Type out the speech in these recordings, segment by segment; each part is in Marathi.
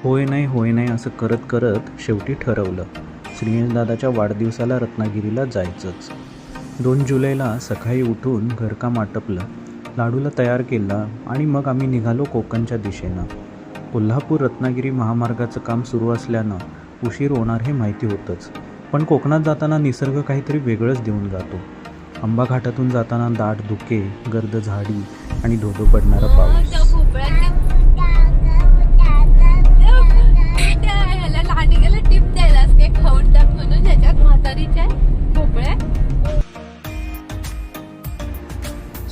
होय नाही असं करत करत शेवटी ठरवलं, श्रीयशदादाच्या वाढदिवसाला रत्नागिरीला जायचंच. 2 जुलैला सकाळी उठून घरकाम आटपलं, लाडूला तयार केला आणि मग आम्ही निघालो कोकणच्या दिशेनं. कोल्हापूर रत्नागिरी महामार्गाचं काम सुरू असल्यानं उशीर होणार हे माहिती होतंच, पण कोकणात जाताना निसर्ग काहीतरी वेगळंच देऊन जातो. आंबा घाटातून जाताना दाट धुके, गर्द झाडी आणि धोधो पडणारा पाऊस.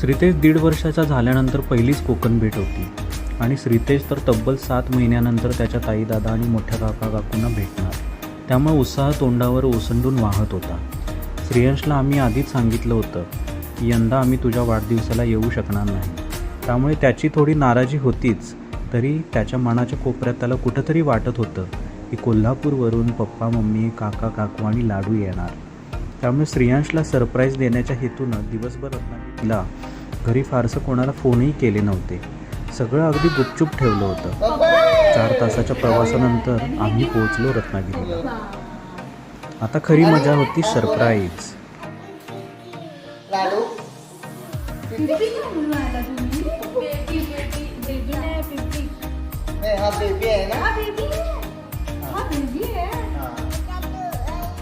श्रीतेश 1.5 वर्षाचा झाल्यानंतर पहिलीच कोकण भेट होती आणि श्रीतेश तर तब्बल 7 महिन्यानंतर त्याच्या ताई दादा आणि मोठ्या काका काकूंना भेटणार. त्यामुळे उत्साह तोंडावर ओसंडून वाहत होता. श्रेयशला आम्ही आधीच सांगितलं होतं की यंदा आम्ही तुझ्या वाढदिवसाला येऊ शकणार नाही. त्यामुळे त्याची थोडी नाराजी होतीच, तरी त्याच्या मनाच्या कोपऱ्यात त्याला कुठंतरी वाटत होतं की कोल्हापूरवरून पप्पा मम्मी काका काकू आणि लाडू येणार. त्यामुळे श्रेयशला सरप्राईज देण्याच्या हेतूनं दिवसभर रत्नागिरीला घरी फारसं कोणाला फोनही केले नव्हते. सगळं अगदी गुपचूप ठेवलं होतं. 4 तासाच्या प्रवासानंतर आम्ही पोहोचलो रत्नागिरीला. आता खरी मजा होती सरप्राईज.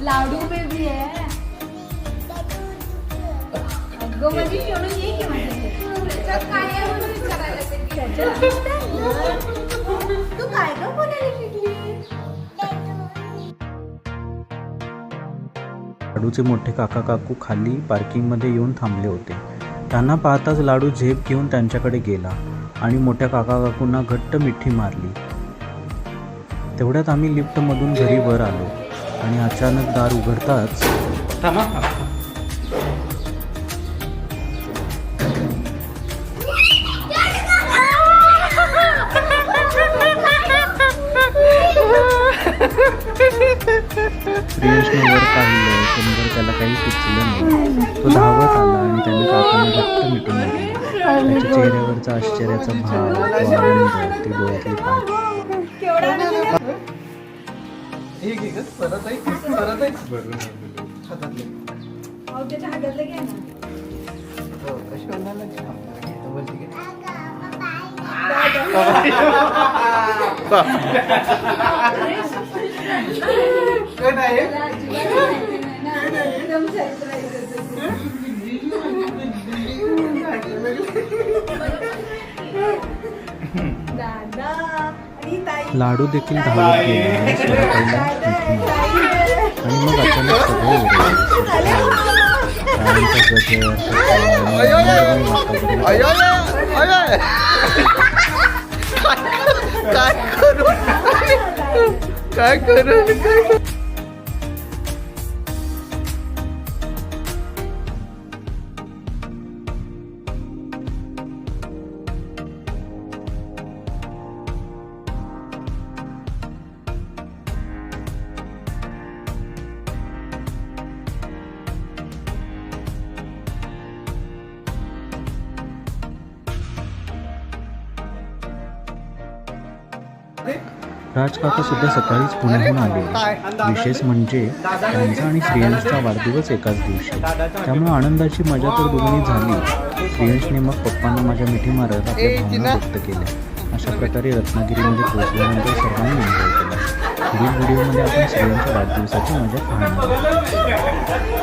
लाडू बेबी आहे. अगं माझी सोडून ये की माझ्या काय आहे म्हणून विचारायला तू काय ग बोलायला शिकली. लाडूचे मोठे काका काकू खाली पार्किंगमध्ये येऊन थांबले होते. त्यांना पाहताच लाडू झेप घेऊन त्यांच्याकडे गेला आणि मोठ्या काका काकूंना घट्ट मिठी मारली. तेवढ्यात आम्ही लिफ्टमधून घरी वर आलो आणि अचानक दार उघडताच श्रेयशने वर पाहिलं, पण त्याला काही सुचलं नाही. तो धावत आला आणि त्याने काकांना घट्ट मिटून लागले. त्याच्या चेहऱ्यावरचा आश्चर्याचा भाव, तो आनंद, ती डोळ्यातली पाठ. लाडू देखील धावत गेला आणि स्वतःला मिठी मारली. आणि मग अचानक सगळे काय करू राजकाका सुद्धा सकाळीच पुण्याहून आले. विशेष म्हणजे त्यांचा आणि श्रेयशचा वाढदिवस एकाच दिवशी, त्यामुळे आनंदाची मजा तर दुग्णी झाली. श्रेयशने मग पप्पांना माझ्या मिठी मारत आपल्या भावना व्यक्त केल्या. अशा प्रकारे रत्नागिरीमध्ये पोहोचल्यानंतर सर्वांनी एन्जॉय केला. पुढील व्हिडिओमध्ये आपण श्रेयशच्या वाढदिवसाची मजा पाहणार आहोत.